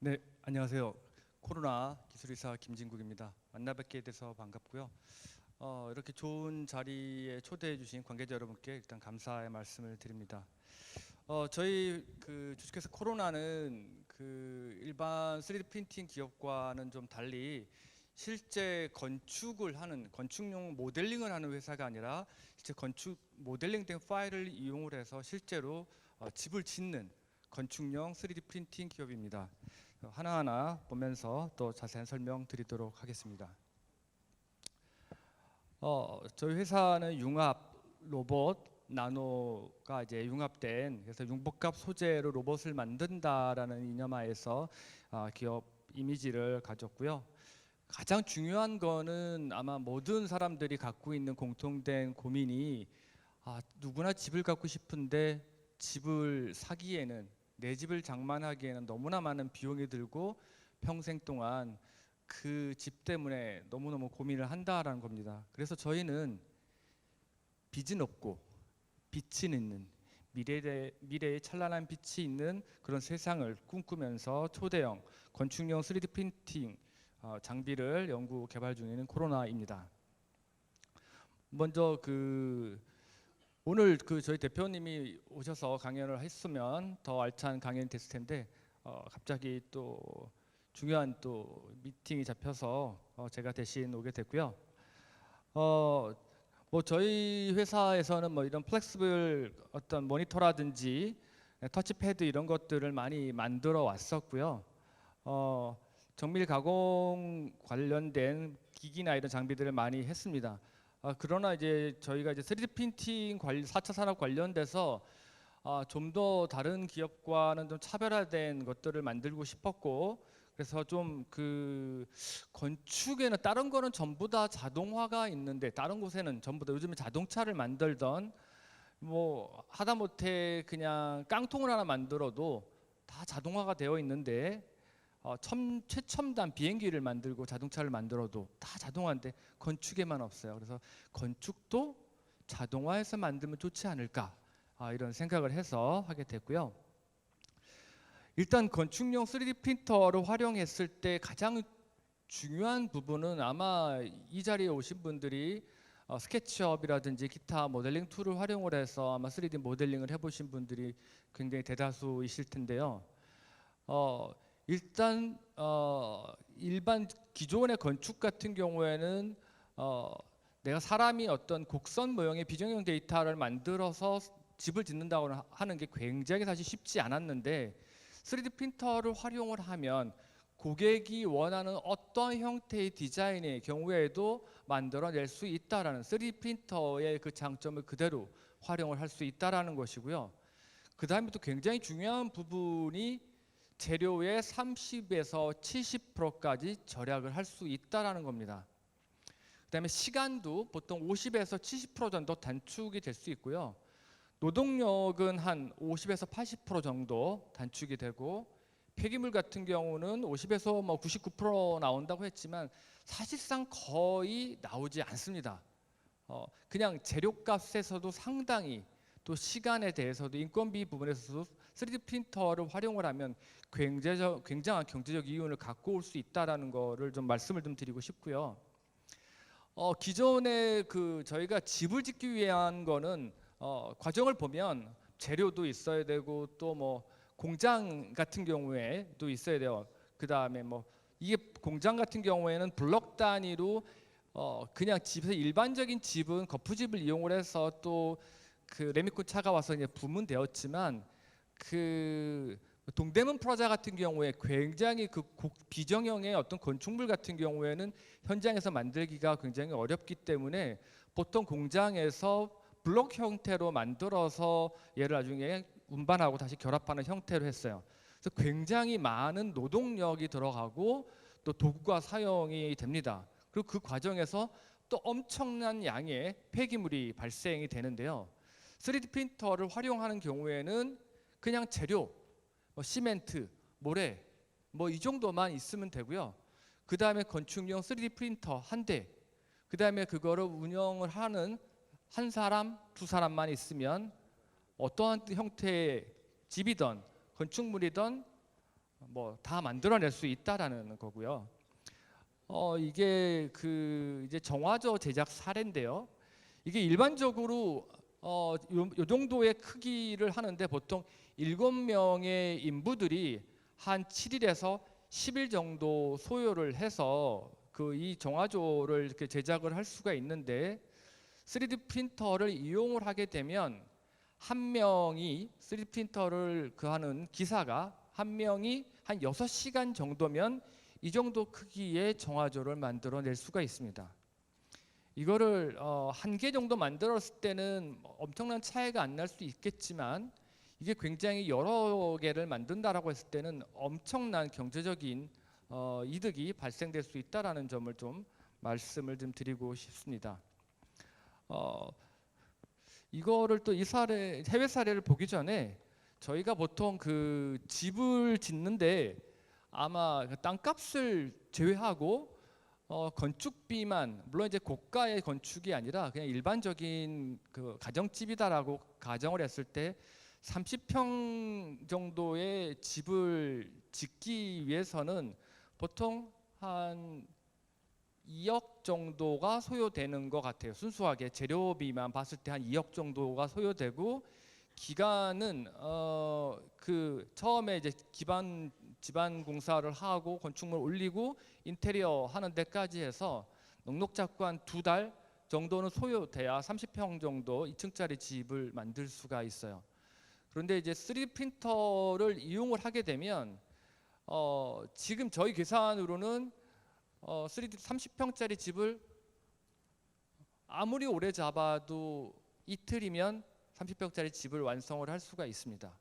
네, 안녕하세요. 코로나 기술이사 김진국입니다. 만나 뵙게 돼서 반갑고요. 이렇게 좋은 자리에 초대해 주신 관계자 여러분께 일단 감사의 말씀을 드립니다. 저희 주식회사 코로나는 일반 3D 프린팅 기업과는 좀 달리 실제 건축을 하는 건축용 모델링을 하는 회사가 아니라 실제 건축 모델링된 파일을 이용을 해서 실제로 집을 짓는 건축용 3D 프린팅 기업입니다. 하나하나 보면서 또 자세한 설명 드리도록 하겠습니다. 저희 회사는 융합 로봇 나노가 이제 융합된, 그래서 융복합 소재로 로봇을 만든다라는 이념하에서 기업 이미지를 가졌고요. 가장 중요한 거는 아마 모든 사람들이 갖고 있는 공통된 고민이 누구나 집을 갖고 싶은데 집을 사기에는, 내 집을 장만하기에는 너무나 많은 비용이 들고 평생 동안 그 집 때문에 너무너무 고민을 한다라는 겁니다. 그래서 저희는 빚은 없고 빛은 있는, 미래의 찬란한 빛이 있는 그런 세상을 꿈꾸면서 초대형 건축용 3D 프린팅 장비를 연구 개발 중에 있는 코로나입니다. 먼저 오늘 저희 대표님이 오셔서 강연을 했으면 더 알찬 강연이 됐을 텐데 갑자기 또 중요한 또 미팅이 잡혀서 제가 대신 오게 됐고요. 뭐 저희 회사에서는 뭐 이런 플렉스블 어떤 모니터라든지 터치패드 이런 것들을 많이 만들어 왔었고요. 정밀 가공 관련된 기기나 이런 장비들을 많이 했습니다. 그러나 이제 저희가 이제 3D 프린팅 4차 산업 관련돼서 좀 더 다른 기업과는 좀 차별화된 것들을 만들고 싶었고, 그래서 좀 건축에는 다른 거는 전부 다 자동화가 있는데 다른 곳에는 전부 다 요즘에 자동차를 만들던 뭐 하다못해 그냥 깡통을 하나 만들어도 다 자동화가 되어 있는데 최첨단 비행기를 만들고 자동차를 만들어도 다 자동화인데 건축에만 없어요. 그래서 건축도 자동화해서 만들면 좋지 않을까 이런 생각을 해서 하게 됐고요. 일단 건축용 3D 프린터를 활용했을 때 가장 중요한 부분은 아마 이 자리에 오신 분들이 스케치업이라든지 기타 모델링 툴을 활용을 해서 아마 3D 모델링을 해보신 분들이 굉장히 대다수이실 텐데요. 일단 일반 기존의 건축 같은 경우에는 내가 사람이 어떤 곡선 모형의 비정형 데이터를 만들어서 집을 짓는다고 하는 게 굉장히 사실 쉽지 않았는데 3D 프린터를 활용을 하면 고객이 원하는 어떤 형태의 디자인의 경우에도 만들어낼 수 있다라는 3D 프린터의 그 장점을 그대로 활용을 할 수 있다라는 것이고요. 그 다음에 또 굉장히 중요한 부분이 재료의 30에서 70%까지 절약을 할 수 있다라는 겁니다. 그다음에 시간도 보통 50에서 70% 정도 단축이 될 수 있고요. 노동력은 한 50에서 80% 정도 단축이 되고, 폐기물 같은 경우는 50에서 99% 나온다고 했지만 사실상 거의 나오지 않습니다. 그냥 재료값에서도 상당히, 또 시간에 대해서도 인건비 부분에서도 3D 프린터를 활용을 하면 굉장한 경제적 이윤을 갖고 올 수 있다라는 거를 좀 말씀을 좀 드리고 싶고요. 기존에 저희가 집을 짓기 위한 거는 과정을 보면 재료도 있어야 되고 또 뭐 공장 같은 경우에도 있어야 돼요. 그 다음에 뭐 이게 공장 같은 경우에는 블럭 단위로 그냥 집에서 일반적인 집은 거푸집을 이용을 해서 또 레미콘 차가 와서 이제 부으면 되었지만 동대문 프라자 같은 경우에 굉장히 비정형의 어떤 건축물 같은 경우에는 현장에서 만들기가 굉장히 어렵기 때문에 보통 공장에서 블록 형태로 만들어서 얘를 나중에 운반하고 다시 결합하는 형태로 했어요. 그래서 굉장히 많은 노동력이 들어가고 또 도구가 사용이 됩니다. 그리고 그 과정에서 또 엄청난 양의 폐기물이 발생이 되는데요. 3D 프린터를 활용하는 경우에는 그냥 재료, 시멘트, 모래 이 정도만 있으면 되고요. 그 다음에 건축용 3D 프린터 한 대, 그 다음에 그거를 운영을 하는 한 사람, 두 사람만 있으면 어떠한 형태의 집이든 건축물이든 뭐 다 만들어낼 수 있다라는 거고요. 이게 이제 정화조 제작 사례인데요. 이게 일반적으로 요 정도의 크기를 하는데 보통 7명의 인부들이 한 7일에서 10일 정도 소요를 해서 이 정화조를 이렇게 제작을 할 수가 있는데 3D 프린터를 이용을 하게 되면 한 명이 3D 프린터를 하는 기사가 한 명이 한 6시간 정도면 이 정도 크기의 정화조를 만들어낼 수가 있습니다. 이거를 한 개 정도 만들었을 때는 엄청난 차이가 안 날 수 있겠지만 이게 굉장히 여러 개를 만든다라고 했을 때는 엄청난 경제적인 이득이 발생될 수 있다라는 점을 좀 말씀을 좀 드리고 싶습니다. 이거를 또 이 사례 해외 사례를 보기 전에 저희가 보통 집을 짓는데 아마 땅값을 제외하고 건축비만, 물론 이제 고가의 건축이 아니라 그냥 일반적인 가정집이다라고 가정을 했을 때 30평 정도의 집을 짓기 위해서는 보통 한 2억 정도가 소요되는 것 같아요. 순수하게 재료비만 봤을 때 한 2억 정도가 소요되고, 기간은 처음에 이제 집안 공사를 하고 건축물 올리고 인테리어 하는 데까지 해서 넉넉 잡고 한 2달 정도는 소요돼야 30평 정도 2층짜리 집을 만들 수가 있어요. 그런데 이제 3D 프린터를 이용을 하게 되면 지금 저희 계산으로는 3D 30평짜리 집을 아무리 오래 잡아도 이틀이면 30평짜리 집을 완성을 할 수가 있습니다.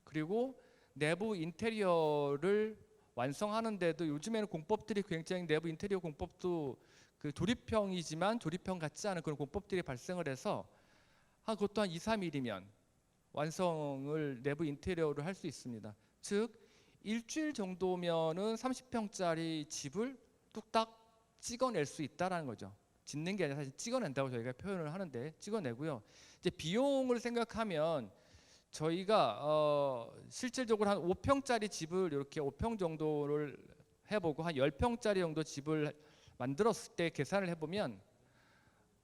그리고 내부 인테리어를 완성하는데도 요즘에는 공법들이 굉장히, 내부 인테리어 공법도 조립형이지만 조립형 같지 않은 그런 공법들이 발생을 해서 그것도 한 2, 3일이면 완성을, 내부 인테리어를 할 수 있습니다. 즉 일주일 정도면은 30평짜리 집을 뚝딱 찍어낼 수 있다라는 거죠. 짓는 게 아니라 사실 찍어낸다고 저희가 표현을 하는데, 찍어내고요. 이제 비용을 생각하면 저희가 실질적으로 한 5평짜리 집을 이렇게 5평 정도를 해보고 한 10평짜리 정도 집을 만들었을 때 계산을 해보면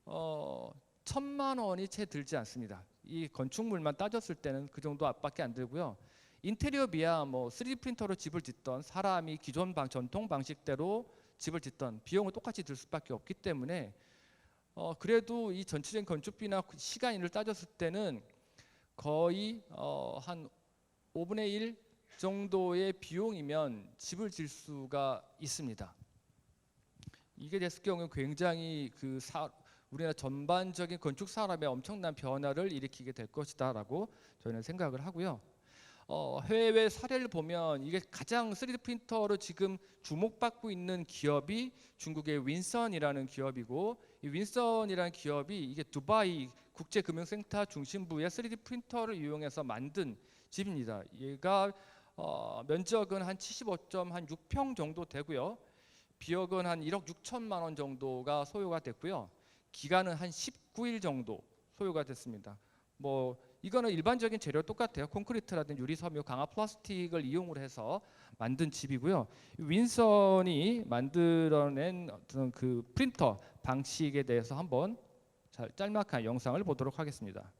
1,000만 원이 채 들지 않습니다. 이 건축물만 따졌을 때는 그 정도 앞밖에 안 들고요. 인테리어비야 뭐 3D 프린터로 집을 짓던, 사람이 기존 전통 방식대로 집을 짓던 비용은 똑같이 들 수밖에 없기 때문에 그래도 이 전체적인 건축비나 시간을 따졌을 때는 거의 한 5분의 1 정도의 비용이면 집을 질 수가 있습니다. 이게 됐을 경우에 굉장히 우리나라 전반적인 건축 산업에 엄청난 변화를 일으키게 될 것이다라고 저희는 생각을 하고요. 해외 사례를 보면 이게 가장 3D 프린터로 지금 주목받고 있는 기업이 중국의 윈선이라는 기업이고, 이 윈선이라는 기업이 이게 두바이 국제금융센터 중심부의 3D 프린터를 이용해서 만든 집입니다. 얘가 면적은 한 75.6평 정도 되고요. 비용은 한 1억 6천만 원 정도가 소요가 됐고요. 기간은 한 19일 정도 소요가 됐습니다. 뭐 이거는 일반적인 재료 똑같아요. 콘크리트라든지 유리, 섬유, 강화 플라스틱을 이용을 해서 만든 집이고요. 윈선이 만들어낸 어떤 프린터 방식에 대해서 한번 짤막한 영상을 보도록 하겠습니다.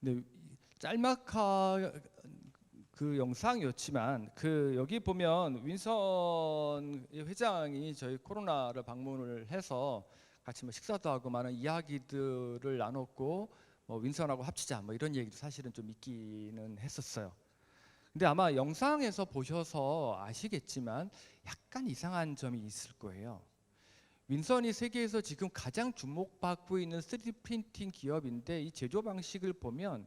네, 짤막한 그 영상이었지만 그 여기 보면 윈선 회장이 저희 코로나를 방문을 해서 같이 뭐 식사도 하고 많은 이야기들을 나눴고 뭐 윈선하고 합치자 뭐 이런 얘기도 사실은 좀 있기는 했었어요. 근데 아마 영상에서 보셔서 아시겠지만 약간 이상한 점이 있을 거예요. 윈선이 세계에서 지금 가장 주목받고 있는 3D 프린팅 기업인데 이 제조 방식을 보면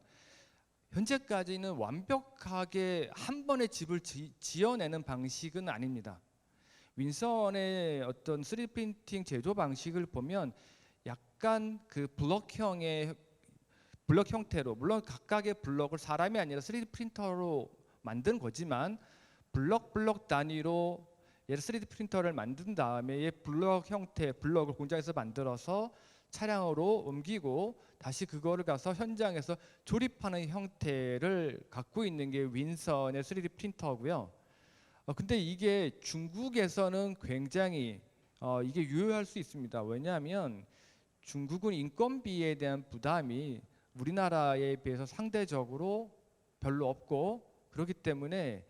현재까지는 완벽하게 한 번에 집을 지어내는 방식은 아닙니다. 윈선의 어떤 3D 프린팅 제조 방식을 보면 약간 그 블럭 형태로, 물론 각각의 블럭을 사람이 아니라 3D 프린터로 만든 거지만 블럭 단위로 얘를 3D 프린터를 만든 다음에 이 블럭 형태 블럭을 공장에서 만들어서 차량으로 옮기고 다시 그거를 가서 현장에서 조립하는 형태를 갖고 있는 게 윈선의 3D 프린터고요. 근데 이게 중국에서는 굉장히 이게 유효할 수 있습니다. 왜냐하면 중국은 인건비에 대한 부담이 우리나라에 비해서 상대적으로 별로 없고 그렇기 때문에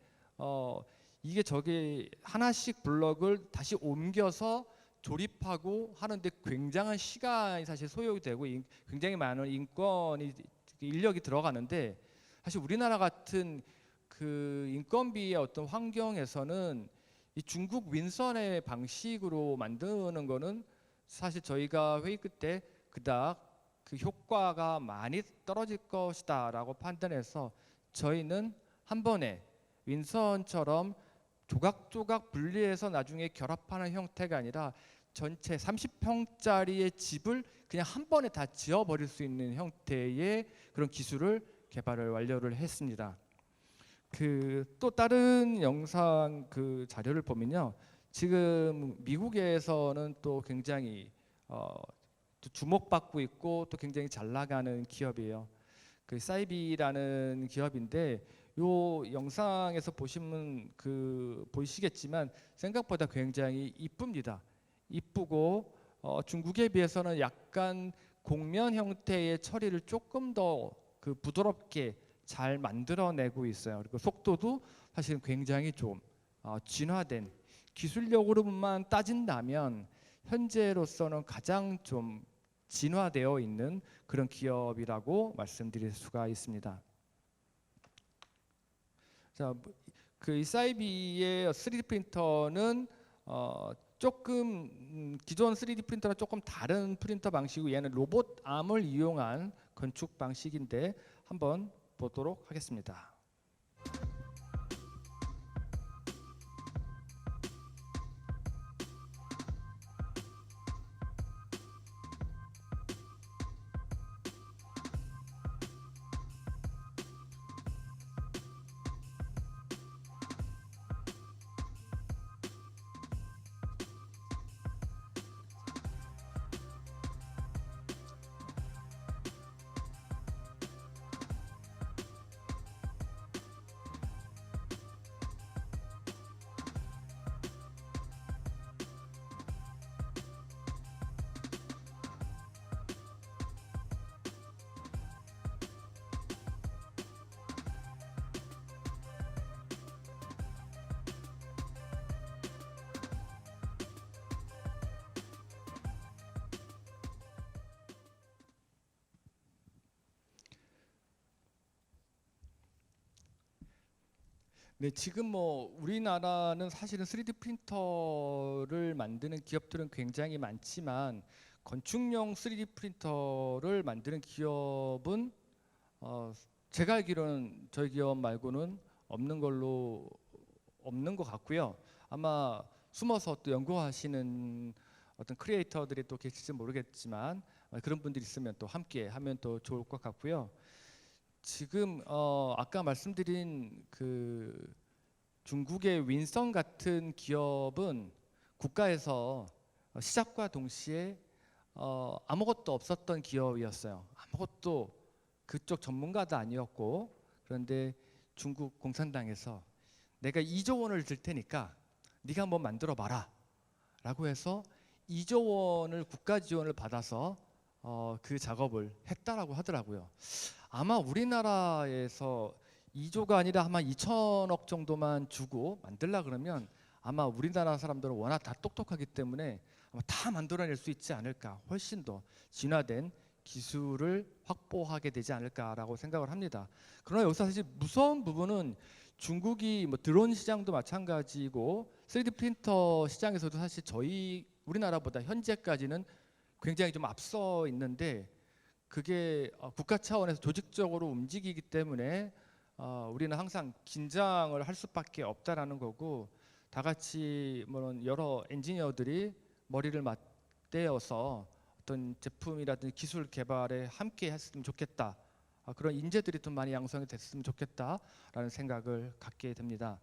이게 저기 하나씩 블럭을 다시 옮겨서 조립하고 하는데 굉장한 시간이 사실 소요되고 굉장히 많은 인력이 들어가는데 사실 우리나라 같은 그 인건비의 어떤 환경에서는 이 중국 윈선의 방식으로 만드는 거는 사실 저희가 회의 끝에 그닥 그 효과가 많이 떨어질 것이다라고 판단해서 저희는 한 번에 윈선처럼 조각조각 분리해서 나중에 결합하는 형태가 아니라 전체 30평짜리의 집을 그냥 한 번에 다 지어버릴 수 있는 형태의 그런 기술을 개발을 완료를 했습니다. 그 또 다른 영상 그 자료를 보면요, 지금 미국에서는 또 굉장히 또 주목받고 있고 또 굉장히 잘 나가는 기업이에요. 그 사이비라는 기업인데 요 영상에서 보시면 보이시겠지만 생각보다 굉장히 이쁩니다. 이쁘고 중국에 비해서는 약간 곡면 형태의 처리를 조금 더 그 부드럽게 잘 만들어내고 있어요. 그리고 속도도 사실 굉장히 좀 진화된, 기술력으로만 따진다면 현재로서는 가장 좀 진화되어 있는 그런 기업이라고 말씀드릴 수가 있습니다. 자, 그 사이비의 3D 프린터는 조금 기존 3D 프린터랑 조금 다른 프린터 방식이고 얘는 로봇 암을 이용한 건축 방식인데 한번 보도록 하겠습니다. 네, 지금 뭐 우리나라는 사실은 3D 프린터를 만드는 기업들은 굉장히 많지만 건축용 3D 프린터를 만드는 기업은 제가 알기로는 저희 기업 말고는 없는 것 같고요. 아마 숨어서 또 연구하시는 어떤 크리에이터들이 또 계실지 모르겠지만 그런 분들이 있으면 또 함께 하면 또 좋을 것 같고요. 지금 아까 말씀드린 그 중국의 윈선 같은 기업은 국가에서 시작과 동시에 아무것도 없었던 기업이었어요. 아무것도 그쪽 전문가도 아니었고, 그런데 중국 공산당에서 내가 2조 원을 줄 테니까 네가 한번 만들어 봐라 라고 해서 2조 원을 국가 지원을 받아서 그 작업을 했다라고 하더라고요. 아마 우리나라에서 2조가 아니라 아마 2천억 정도만 주고 만들라 그러면 아마 우리나라 사람들은 워낙 다 똑똑하기 때문에 아마 다 만들어낼 수 있지 않을까. 훨씬 더 진화된 기술을 확보하게 되지 않을까라고 생각을 합니다. 그러나 여기서 사실 무서운 부분은 중국이 뭐 드론 시장도 마찬가지고 3D 프린터 시장에서도 사실 저희 우리나라보다 현재까지는 굉장히 좀 앞서 있는데 그게 국가 차원에서 조직적으로 움직이기 때문에 우리는 항상 긴장을 할 수밖에 없다라는 거고 다 같이 물론 여러 엔지니어들이 머리를 맞대어서 어떤 제품이라든지 기술 개발에 함께 했으면 좋겠다. 그런 인재들이 좀 많이 양성이 됐으면 좋겠다라는 생각을 갖게 됩니다.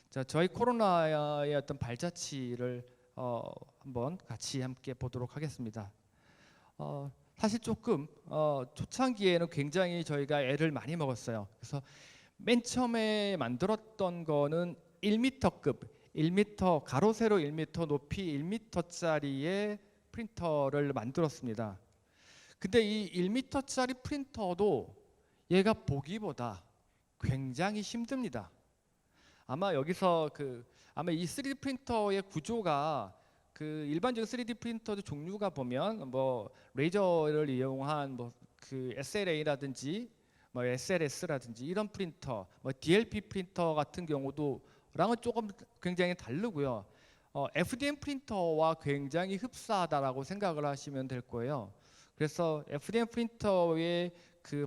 자, 저희 코로나의 어떤 발자취를 한번 같이 함께 보도록 하겠습니다. 사실 조금 초창기에는 굉장히 저희가 애를 많이 먹었어요. 그래서 맨 처음에 만들었던 거는 1m급, 1m 가로 세로 1m 높이 1m짜리의 프린터를 만들었습니다. 근데 이 1m짜리 프린터도 얘가 보기보다 굉장히 힘듭니다. 아마 여기서 아마 이 3D 프린터의 구조가 일반적인 3D 프린터의 종류가 보면 뭐 레이저를 이용한 뭐 SLA라든지 뭐 SLS라든지 이런 프린터, 뭐 DLP 프린터 같은 경우도랑은 조금 굉장히 다르고요. FDM 프린터와 굉장히 흡사하다라고 생각을 하시면 될 거예요. 그래서 FDM 프린터에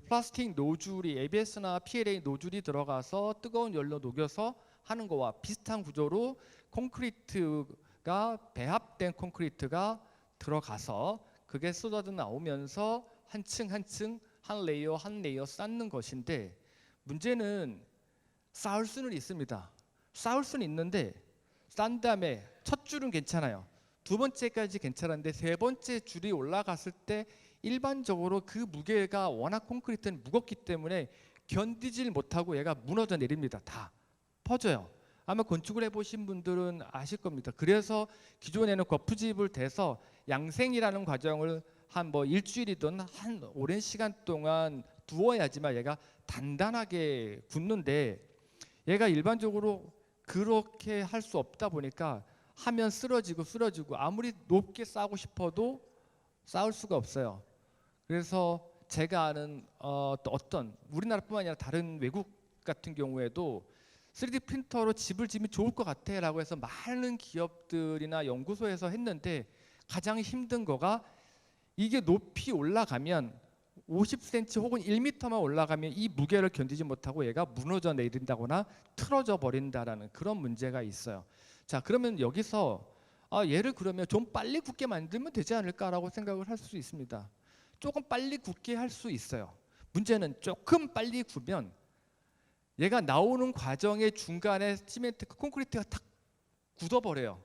플라스틱 노즐이 ABS나 PLA 노즐이 들어가서 뜨거운 열로 녹여서 하는 거와 비슷한 구조로 콘크리트가 배합된 콘크리트가 들어가서 그게 쏟아져 나오면서 한 층 한 층 한 레이어 한 레이어 쌓는 것인데 문제는 쌓을 수는 있습니다. 쌓을 수는 있는데 쌓은 다음에 첫 줄은 괜찮아요. 두 번째까지 괜찮은데 세 번째 줄이 올라갔을 때 일반적으로 그 무게가 워낙 콘크리트는 무겁기 때문에 견디질 못하고 얘가 무너져 내립니다. 다 퍼져요. 아마 건축을 해보신 분들은 아실 겁니다. 그래서 기존에는 거푸집을 대서 양생이라는 과정을 한 뭐 일주일이든 한 오랜 시간 동안 두어야지만 얘가 단단하게 굳는데 얘가 일반적으로 그렇게 할 수 없다 보니까 하면 쓰러지고 아무리 높게 쌓고 싶어도 쌓을 수가 없어요. 그래서 제가 아는 어떤 우리나라뿐만 아니라 다른 외국 같은 경우에도 3D 프린터로 집을 지으면 좋을 것 같아 라고 해서 많은 기업들이나 연구소에서 했는데 가장 힘든 거가 이게 높이 올라가면 50cm 혹은 1m만 올라가면 이 무게를 견디지 못하고 얘가 무너져 내린다거나 틀어져 버린다라는 그런 문제가 있어요. 자, 그러면 여기서 얘를 그러면 좀 빨리 굳게 만들면 되지 않을까라고 생각을 할 수 있습니다. 조금 빨리 굳게 할 수 있어요. 문제는 조금 빨리 구면 얘가 나오는 과정의 중간에 시멘트, 콘크리트가 탁 굳어버려요.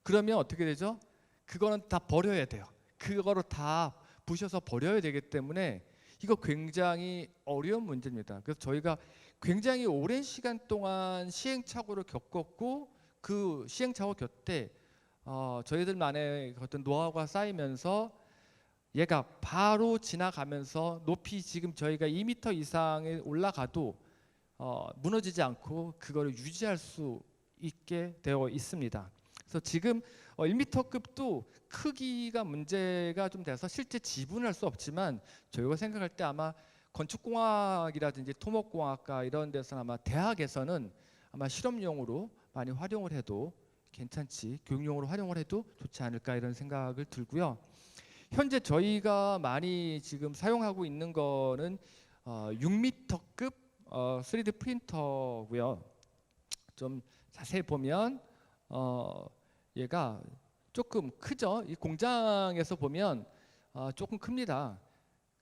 그러면 어떻게 되죠? 그거는 다 버려야 돼요. 그거를 다 부셔서 버려야 되기 때문에 이거 굉장히 어려운 문제입니다. 그래서 저희가 굉장히 오랜 시간 동안 시행착오를 겪었고 그 시행착오 곁에 저희들만의 어떤 노하우가 쌓이면서 얘가 바로 지나가면서 높이 지금 저희가 2m 이상에 올라가도 무너지지 않고 그거를 유지할 수 있게 되어 있습니다. 그래서 지금 1m급도 크기가 문제가 좀 돼서 실제 지분할 수 없지만 저희가 생각할 때 아마 건축공학이라든지 토목공학과 이런 데서는 아마 대학에서는 아마 실험용으로 많이 활용을 해도 괜찮지, 교육용으로 활용을 해도 좋지 않을까 이런 생각을 들고요. 현재 저희가 많이 지금 사용하고 있는 거는 6m급 3D 프린터고요. 좀 자세히 보면 얘가 조금 크죠. 이 공장에서 보면 조금 큽니다.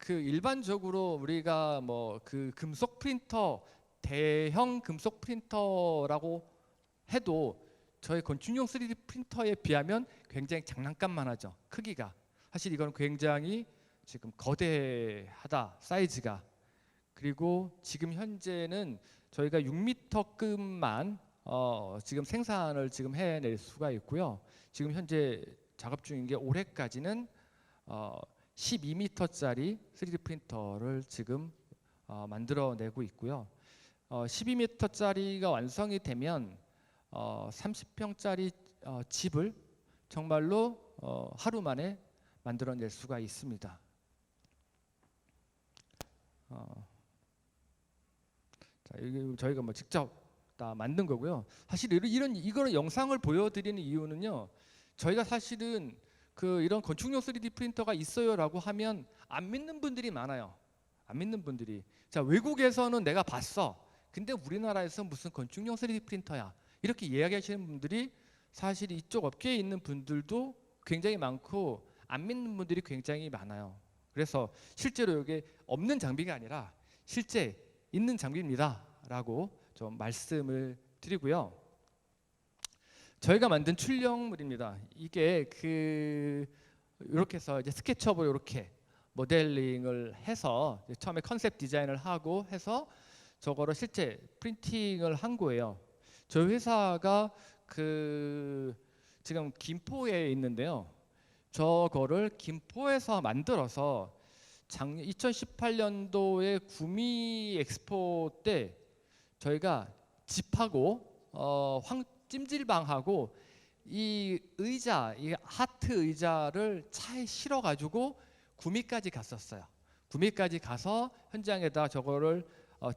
일반적으로 우리가 뭐 금속 프린터, 대형 금속 프린터라고 해도 저희 건축용 3D 프린터에 비하면 굉장히 장난감만 하죠. 크기가. 사실 이건 굉장히 지금 거대하다, 사이즈가. 그리고 지금 현재는 저희가 6m급만 지금 생산을 지금 해낼 수가 있고요. 지금 현재 작업 중인 게 올해까지는 12m짜리 3D 프린터를 지금 만들어내고 있고요. 12m짜리가 완성이 되면 30평짜리 집을 정말로 하루 만에 만들어낼 수가 있습니다. 자, 이게 저희가 뭐 직접 다 만든 거고요. 사실 이거는 영상을 보여드리는 이유는요. 저희가 사실은 이런 건축용 3D 프린터가 있어요라고 하면 안 믿는 분들이 많아요. 안 믿는 분들이. 자, 외국에서는 내가 봤어. 근데 우리나라에서 무슨 건축용 3D 프린터야. 이렇게 이야기하시는 분들이 사실 이쪽 업계에 있는 분들도 굉장히 많고 안 믿는 분들이 굉장히 많아요. 그래서 실제로 이게 없는 장비가 아니라 실제 있는 장비입니다 라고 좀 말씀을 드리고요. 저희가 만든 출력물입니다. 이게 이렇게 해서 이제 스케치업으로 이렇게 모델링을 해서 처음에 컨셉 디자인을 하고 해서 저거를 실제 프린팅을 한 거예요. 저희 회사가 지금 김포에 있는데요. 저거를 김포에서 만들어서 작년 2018년도에 구미 엑스포 때 저희가 집하고 찜질방하고 이 의자, 이 하트 의자를 차에 실어 가지고 구미까지 갔었어요. 구미까지 가서 현장에다 저거를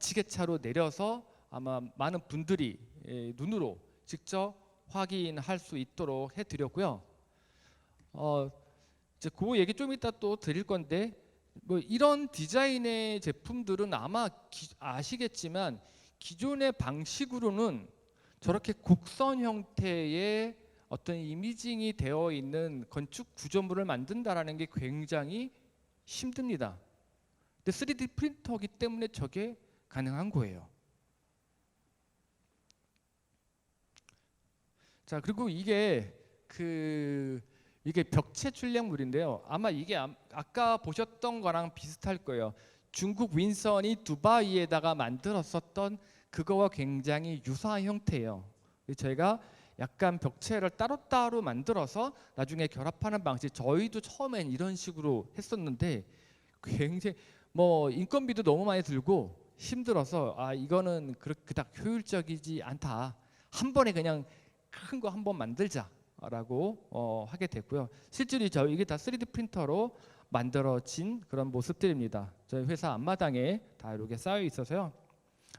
지게차로 내려서 아마 많은 분들이 눈으로 직접 확인할 수 있도록 해드렸고요. 이제 그 얘기 좀 이따 또 드릴 건데, 뭐 이런 디자인의 제품들은 아마 아시겠지만 기존의 방식으로는 저렇게 곡선 형태의 어떤 이미징이 되어 있는 건축 구조물을 만든다라는 게 굉장히 힘듭니다. 근데 3D 프린터이기 때문에 저게 가능한 거예요. 자, 그리고 이게 벽체 출력물인데요. 아마 이게 아까 보셨던 거랑 비슷할 거예요. 중국 윈선이 두바이에다가 만들었었던 그거와 굉장히 유사한 형태예요. 저희가 약간 벽체를 따로따로 만들어서 나중에 결합하는 방식, 저희도 처음엔 이런 식으로 했었는데 굉장히 뭐 인건비도 너무 많이 들고 힘들어서 이거는 그닥 효율적이지 않다. 한 번에 그냥 큰 거 한 번 만들자라고 하게 됐고요. 실제로 이게 다 3D 프린터로 만들어진 그런 모습들입니다. 저희 회사 앞마당에 다 이렇게 쌓여 있어서요.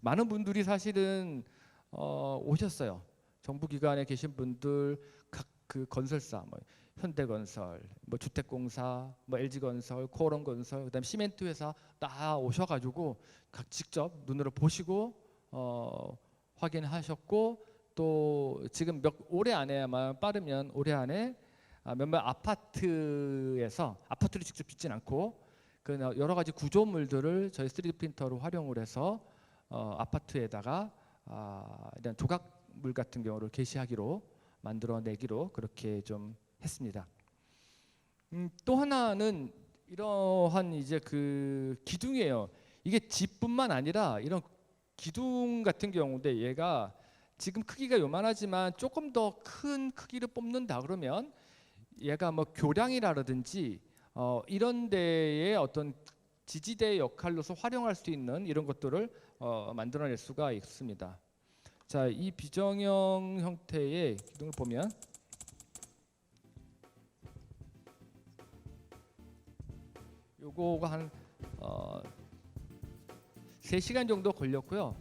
많은 분들이 사실은 오셨어요. 정부기관에 계신 분들, 각 건설사, 뭐 현대건설, 뭐 주택공사, 뭐 LG건설, 코오롱건설, 그다음 시멘트 회사 다 오셔가지고 각 직접 눈으로 보시고 확인하셨고, 또 지금 올해 안에 아마 빠르면 올해 안에 몇몇 아파트에서 아파트를 직접 짓진 않고 여러 가지 구조물들을 저희 3D 프린터로 활용을 해서 아파트에다가 이런 조각물 같은 경우를 게시하기로 만들어내기로 그렇게 좀 했습니다. 또 하나는 이러한 이제 기둥이에요. 이게 집뿐만 아니라 이런 기둥 같은 경우인데 얘가 지금 크기가 요만하지만 조금 더 큰 크기를 뽑는다 그러면 얘가 뭐 교량이라든지 이런 데에 어떤 지지대 역할로서 활용할 수 있는 이런 것들을 만들어낼 수가 있습니다. 자, 이 비정형 형태의 기둥을 보면 요거가 한 3시간 정도 걸렸고요.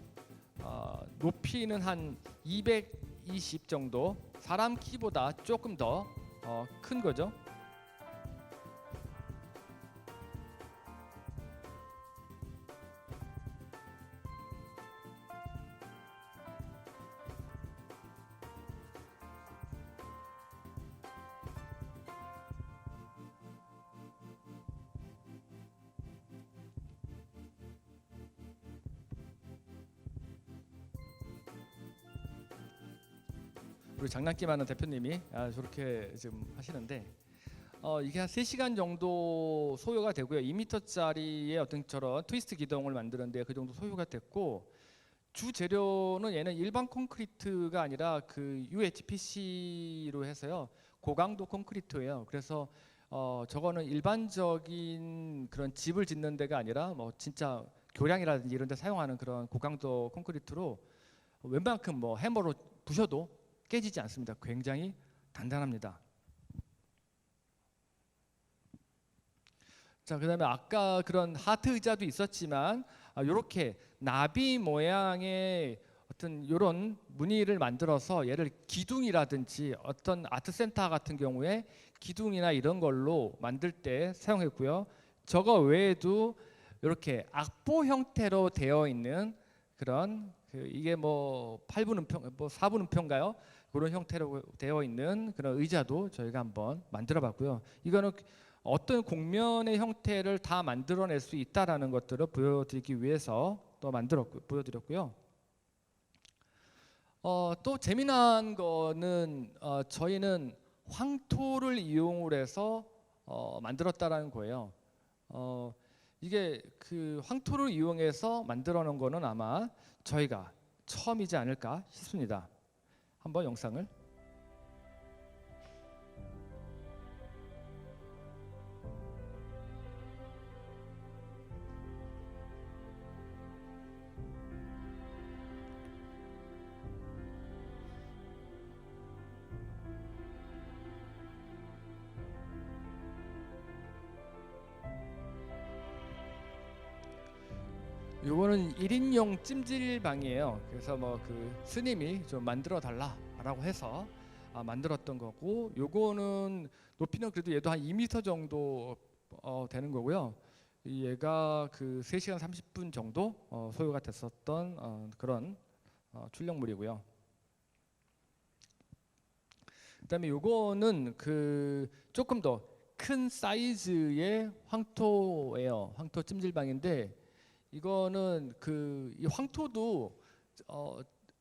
높이는 한 220 정도, 사람 키보다 조금 더 큰 거죠. 우리 장난기많은 대표님이 저렇게 지금 하시는데 이게 한 3시간 정도 소요가 되고요. 2m짜리의 어떤 저런 트위스트 기둥을 만드는데 그 정도 소요가 됐고, 주 재료는 얘는 일반 콘크리트가 아니라 UHPC로 해서요. 고강도 콘크리트예요. 그래서 저거는 일반적인 그런 집을 짓는 데가 아니라 뭐 진짜 교량이라든지 이런 데 사용하는 그런 고강도 콘크리트로 웬만큼 뭐 해머로 부셔도 깨지지 않습니다. 굉장히 단단합니다. 자, 그다음에 아까 그런 하트 의자도 있었지만 이렇게 나비 모양의 어떤 이런 무늬를 만들어서 얘를 기둥이라든지 어떤 아트센터 같은 경우에 기둥이나 이런 걸로 만들 때 사용했고요. 저거 외에도 이렇게 악보 형태로 되어 있는 그런 이게 뭐 8분음표, 뭐 4분음표인가요? 그런 형태로 되어 있는 그런 의자도 저희가 한번 만들어봤고요. 이거는 어떤 곡면의 형태를 다 만들어낼 수 있다라는 것들을 보여드리기 위해서 또 보여드렸고요. 또 재미난 거는 저희는 황토를 이용을 해서 만들었다라는 거예요. 이게 그 황토를 이용해서 만들어 놓은 거는 아마 저희가 처음이지 않을까 싶습니다. 한번 영상을. 요거는 1인용 찜질방이에요. 그래서 뭐 그 스님이 좀 만들어 달라라고 해서 만들었던 거고, 요거는 높이는 그래도 얘도 한 2m 정도 되는 거고요. 얘가 그 3시간 30분 정도 소요가 됐었던 그런 출력물이고요. 그다음에 요거는 그 조금 더 큰 사이즈의 황토예요. 황토 찜질방인데, 이거는 그 이 황토도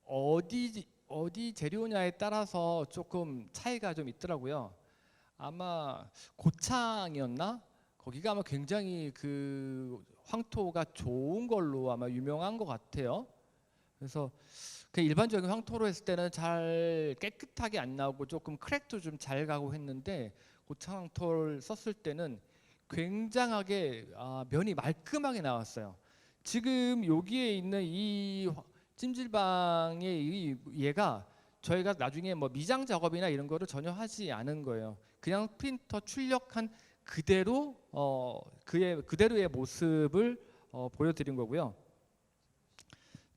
어디 재료냐에 따라서 조금 차이가 좀 있더라고요. 아마 고창이었나? 거기가 아마 굉장히 그 황토가 좋은 걸로 아마 유명한 것 같아요. 그래서 그 일반적인 황토로 했을 때는 잘 깨끗하게 안 나오고 조금 크랙도 좀 잘 가고 했는데, 고창 황토를 썼을 때는 굉장하게 면이 말끔하게 나왔어요. 지금 여기에 있는 이 찜질방의 얘가 저희가 나중에 뭐 미장 작업이나 이런 거를 전혀 하지 않은 거예요. 그냥 프린터 출력한 그대로 그대로의 모습을 보여드린 거고요.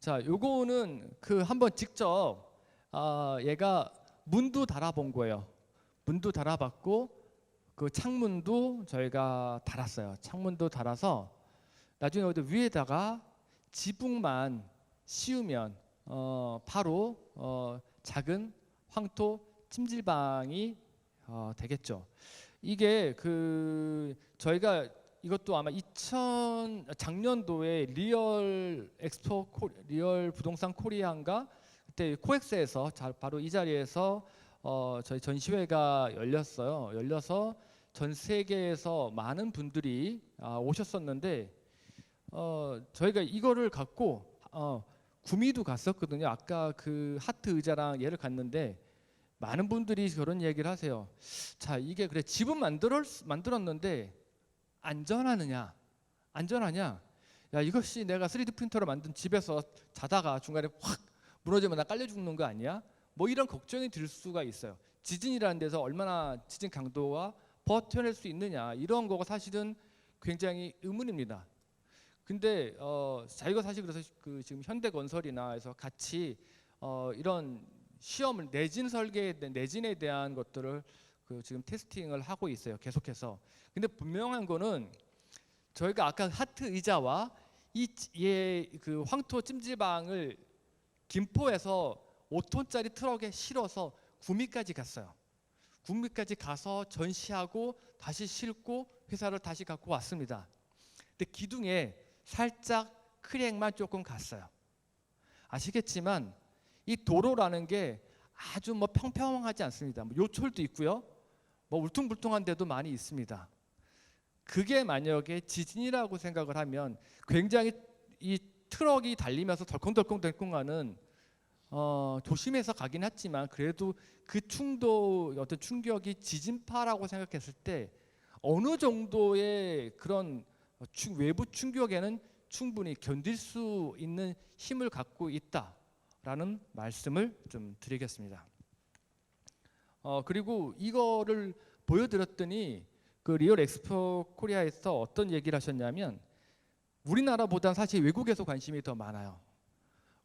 자, 요거는 그 한번 직접 얘가 문도 달아본 거예요. 문도 달아봤고, 그 창문도 저희가 달았어요. 창문도 달아서 나중에 어디 위에다가 지붕만 씌우면 바로 작은 황토 찜질방이 되겠죠. 이게 그 저희가 이것도 아마 작년도에 리얼 부동산 코리아인가 그때 코엑스에서 바로 이 자리에서 저희 전시회가 열렸어요. 열려서 전 세계에서 많은 분들이 오셨었는데, 저희가 이거를 갖고 구미도 갔었거든요. 아까 그 하트 의자랑 얘를 갔는데 많은 분들이 그런 얘기를 하세요. 자, 이게 그래 집은 만들었는데 안전하느냐? 안전하냐? 야, 이것이 내가 3D 프린터로 만든 집에서 자다가 중간에 확 무너지면 나 깔려 죽는 거 아니야? 뭐 이런 걱정이 들 수가 있어요. 지진이라는 데서 얼마나 지진 강도와 버텨낼 수 있느냐, 이런 거가 사실은 굉장히 의문입니다. 근데 저희가 사실 그래서 그 지금 현대건설이나 해서 같이 이런 시험을 내진에 대한 것들을 그 지금 테스팅을 하고 있어요. 계속해서. 근데 분명한 거는 저희가 아까 하트 의자와 그 황토 찜질방을 김포에서 5톤짜리 트럭에 실어서 구미까지 갔어요. 구미까지 가서 전시하고 다시 싣고 회사를 다시 갖고 왔습니다. 근데 기둥에 살짝 크랙만 조금 갔어요. 아시겠지만 이 도로라는 게 아주 뭐 평평하지 않습니다. 뭐 요철도 있고요. 뭐 울퉁불퉁한 데도 많이 있습니다. 그게 만약에 지진이라고 생각을 하면 굉장히 이 트럭이 달리면서 덜컹덜컹하는 조심해서 가긴 했지만, 그래도 그 어떤 충격이 지진파라고 생각했을 때 어느 정도의 그런 외부 충격에는 충분히 견딜 수 있는 힘을 갖고 있다라는 말씀을 좀 드리겠습니다. 그리고 이거를 보여드렸더니 그 리얼 엑스포 코리아에서 어떤 얘기를 하셨냐면 우리나라보다는 사실 외국에서 관심이 더 많아요.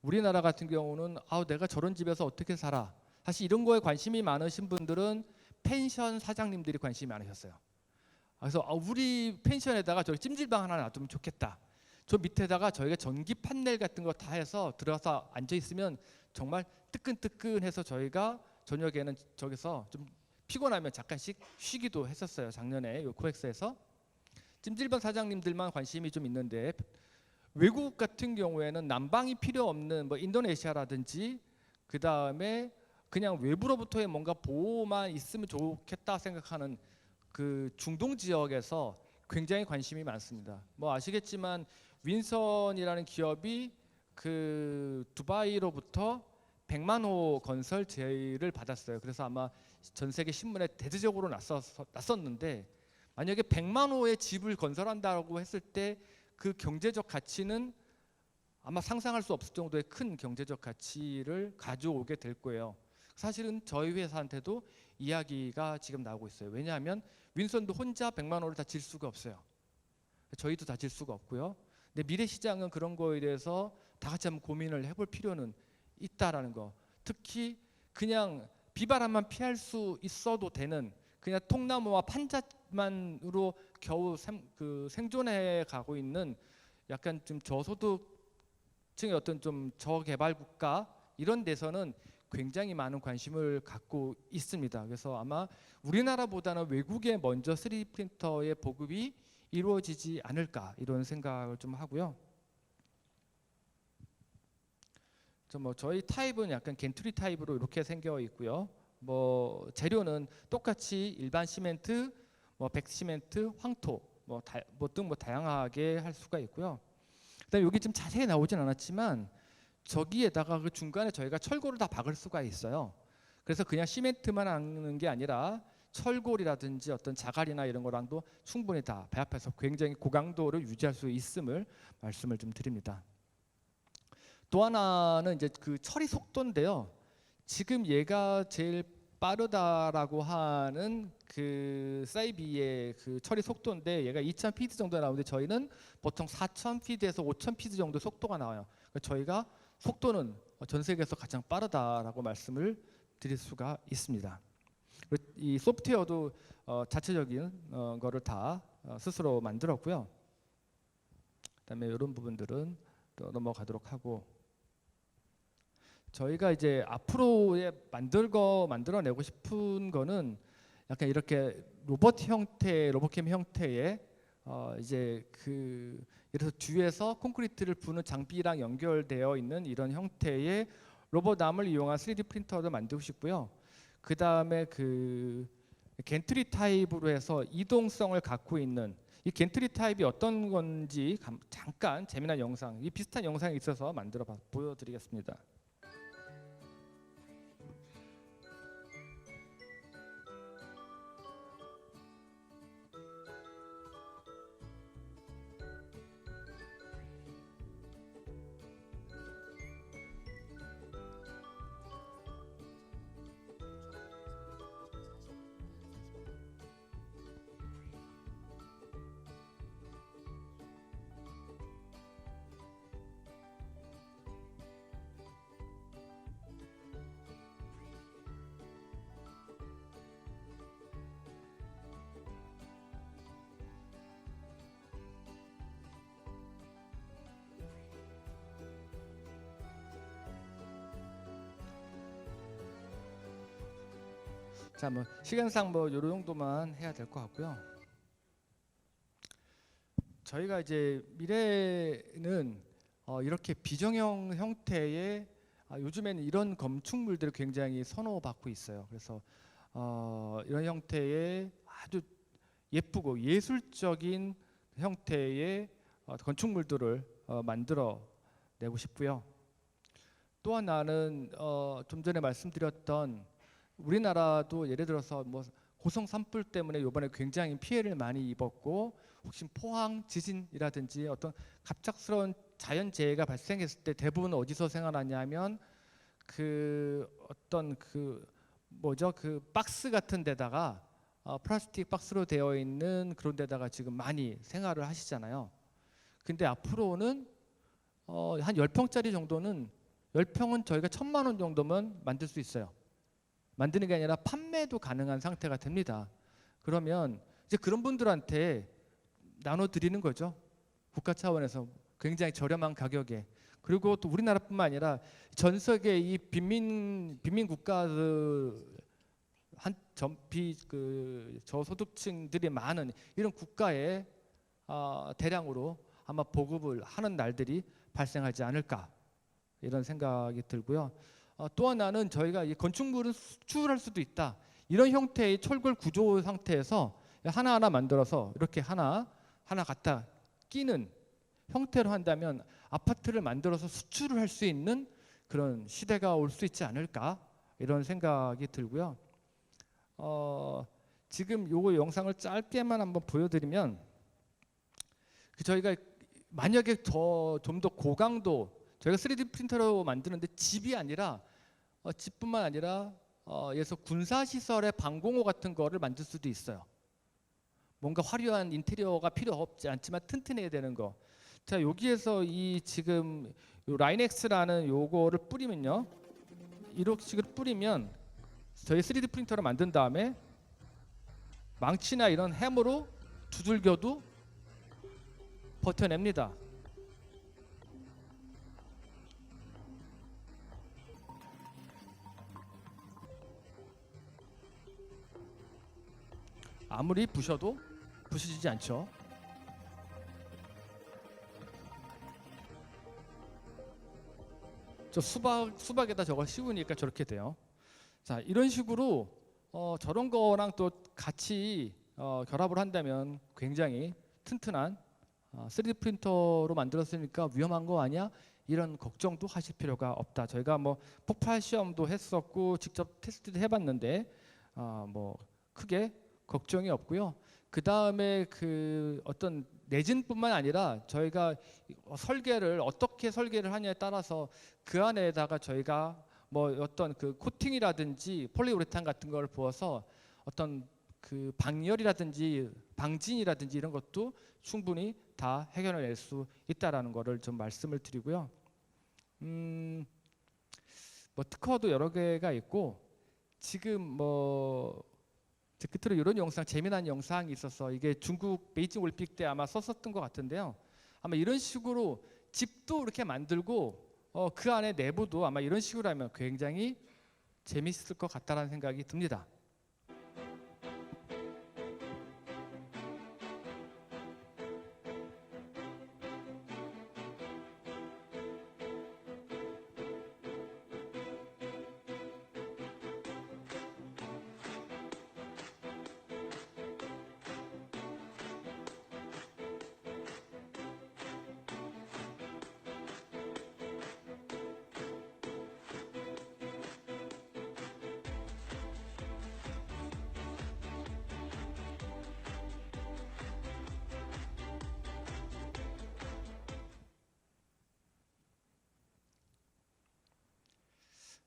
우리나라 같은 경우는 내가 저런 집에서 어떻게 살아. 사실 이런 거에 관심이 많으신 분들은 펜션 사장님들이 관심이 많으셨어요. 그래서 우리 펜션에다가 저기 찜질방 하나 놔두면 좋겠다. 저 밑에다가 저희가 전기 판넬 같은 거 다 해서 들어가서 앉아 있으면 정말 뜨끈뜨끈해서 저희가 저녁에는 저기서 좀 피곤하면 잠깐씩 쉬기도 했었어요. 작년에 요 코엑스에서 찜질방 사장님들만 관심이 좀 있는데 외국 같은 경우에는 난방이 필요 없는 뭐 인도네시아라든지 그 다음에 그냥 외부로부터의 뭔가 보호만 있으면 좋겠다 생각하는 그 중동 지역에서 굉장히 관심이 많습니다. 뭐 아시겠지만 윈선이라는 기업이 그 두바이로부터 100만 호 건설 제의를 받았어요. 그래서 아마 전 세계 신문에 대대적으로 났었는데 만약에 100만 호의 집을 건설한다고 했을 때 그 경제적 가치는 아마 상상할 수 없을 정도의 큰 경제적 가치를 가져오게 될 거예요. 사실은 저희 회사한테도 이야기가 지금 나오고 있어요. 왜냐하면 윈선도 혼자 100만 호를 다 질 수가 없어요. 저희도 다 질 수가 없고요. 근데 미래 시장은 그런 거에 대해서 다 같이 한번 고민을 해볼 필요는 있다라는 거. 특히 그냥 비바람만 피할 수 있어도 되는 그냥 통나무와 판잣만으로 겨우 생존해 가고 있는 약간 좀 저소득층의 어떤 좀 저개발 국가 이런 데서는 굉장히 많은 관심을 갖고 있습니다. 그래서 아마 우리나라보다는 외국에 먼저 3D 프린터의 보급이 이루어지지 않을까 이런 생각을 좀 하고요. 저희 타입은 약간 겐투리 타입으로 이렇게 생겨 있고요. 뭐 재료는 똑같이 일반 시멘트, 뭐 백시멘트, 황토 등 다양하게 할 수가 있고요. 그다음에 여기 좀 자세히 나오진 않았지만 저기에다가 그 중간에 저희가 철골을 다 박을 수가 있어요. 그래서 그냥 시멘트만 하는 게 아니라 철골이라든지 어떤 자갈이나 이런 거랑도 충분히 다 배합해서 굉장히 고강도를 유지할 수 있음을 말씀을 좀 드립니다. 또 하나는 이제 그 처리 속도인데요. 지금 얘가 제일 빠르다라고 하는 그 사이비의 그 처리 속도인데 얘가 2000피드 정도 나오는데 저희는 보통 4000피드에서 5000피드 정도 속도가 나와요. 그러니까 저희가 속도는 전 세계에서 가장 빠르다라고 말씀을 드릴 수가 있습니다. 이 소프트웨어도 자체적인 거를 다 스스로 만들었고요. 그다음에 이런 부분들은 또 넘어가도록 하고 저희가 이제 앞으로에 만들어내고 싶은 거는 약간 이렇게 로봇캠 형태의 이제 그 예를 들어서 뒤에서 콘크리트를 부는 장비랑 연결되어 있는 이런 형태의 로봇암을 이용한 3D 프린터를 만들고 싶고요. 그 다음에 그 겐트리 타입으로 해서 이동성을 갖고 있는 이 겐트리 타입이 어떤 건지 잠깐 재미난 영상, 이 비슷한 영상이 있어서 보여드리겠습니다. 자, 뭐 시간상 뭐 요 정도만 해야 될 것 같고요. 저희가 이제 미래는 이렇게 비정형 형태의 요즘에는 이런 건축물들을 굉장히 선호받고 있어요. 그래서 이런 형태의 아주 예쁘고 예술적인 형태의 건축물들을 만들어 내고 싶고요. 또 하나는 좀 전에 말씀드렸던 우리나라도 예를 들어서 뭐 호성 산불 때문에 이번에 굉장히 피해를 많이 입었고, 혹시 포항 지진이라든지 어떤 갑작스러운 자연재해가 발생했을 때 대부분 어디서 생활하냐면 그 어떤 그 뭐죠, 그 박스 같은 데다가 플라스틱 박스로 되어 있는 그런 데다가 지금 많이 생활을 하시잖아요. 근데 앞으로는 한 10평짜리 정도는 10평은 저희가 1,000만 원 정도면 만들 수 있어요. 만드는 게 아니라 판매도 가능한 상태가 됩니다. 그러면 이제 그런 분들한테 나눠드리는 거죠. 국가 차원에서 굉장히 저렴한 가격에. 그리고 또 우리나라뿐만 아니라 전 세계 이 빈민 국가들 한 전비 그 저소득층들이 많은 이런 국가에 대량으로 아마 보급을 하는 날들이 발생하지 않을까 이런 생각이 들고요. 또 하나는 저희가 이 건축물을 수출할 수도 있다. 이런 형태의 철골 구조 상태에서 하나하나 만들어서 이렇게 하나 갖다 끼는 형태로 한다면 아파트를 만들어서 수출을 할 수 있는 그런 시대가 올 수 있지 않을까 이런 생각이 들고요. 지금 요거 영상을 짧게만 한번 보여드리면 저희가 만약에 좀 더 고강도 저희가 3D 프린터로 만드는데 집이 아니라 집뿐만 아니라 예서 군사시설의 방공호 같은 거를 만들 수도 있어요. 뭔가 화려한 인테리어가 필요 없지 않지만 튼튼해야 되는 거. 자, 여기에서 이 지금 요 라인엑스라는 요거를 뿌리면요, 이렇게 식으로 뿌리면 저희 3D 프린터를 만든 다음에 망치나 이런 해머로 두들겨도 버텨냅니다. 아무리 부셔도 부서지지 않죠. 저 수박에다 저걸 씌우니까 저렇게 돼요. 자, 이런 식으로 저런 거랑 또 같이 결합을 한다면 굉장히 튼튼한 3D 프린터로 만들었으니까 위험한 거 아니야? 이런 걱정도 하실 필요가 없다. 저희가 뭐 폭발 시험도 했었고 직접 테스트도 해봤는데 뭐 크게 걱정이 없고요. 그 다음에 그 어떤 내진뿐만 아니라 저희가 설계를 어떻게 설계를 하냐에 따라서 그 안에다가 저희가 뭐 어떤 그 코팅이라든지 폴리우레탄 같은 걸 부어서 어떤 그 방열이라든지 방진이라든지 이런 것도 충분히 다 해결해낼 수 있다라는 거를 좀 말씀을 드리고요. 뭐 특허도 여러 개가 있고 지금 뭐 끝으로 이런 영상, 재미난 영상이 있어서 이게 중국 베이징 올림픽 때 아마 썼었던 것 같은데요. 아마 이런 식으로 집도 이렇게 만들고 그 안에 내부도 아마 이런 식으로 하면 굉장히 재밌을 것 같다라는 생각이 듭니다.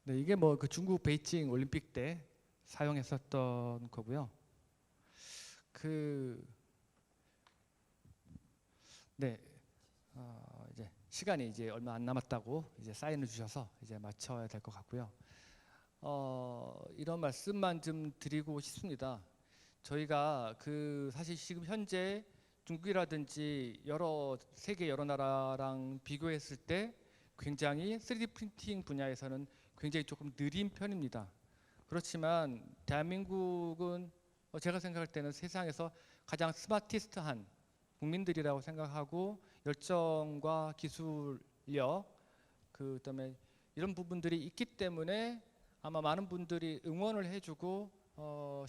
네, 이게 뭐 그 중국 베이징 올림픽 때 사용했었던 거고요. 네, 이제 시간이 이제 얼마 안 남았다고 이제 사인을 주셔서 이제 마쳐야 될 것 같고요. 이런 말씀만 좀 드리고 싶습니다. 저희가 그 사실 지금 현재 중국이라든지 세계 여러 나라랑 비교했을 때 굉장히 3D 프린팅 분야에서는 굉장히 조금 느린 편입니다. 그렇지만 대한민국은 제가 생각할 때는 세상에서 가장 스마티스트한 국민들이라고 생각하고 열정과 기술력 그다음에 이런 부분들이 있기 때문에 아마 많은 분들이 응원을 해주고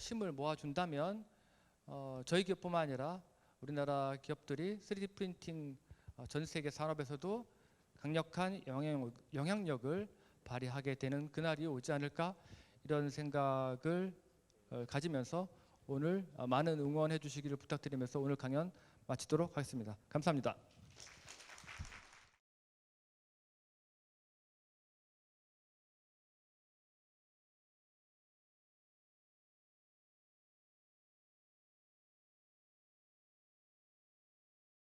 힘을 모아준다면 저희 기업뿐만 아니라 우리나라 기업들이 3D 프린팅 전 세계 산업에서도 강력한 영향력을 발휘하게 되는 그날이 오지 않을까 이런 생각을 가지면서 오늘 많은 응원해 주시기를 부탁드리면서 오늘 강연 마치도록 하겠습니다. 감사합니다.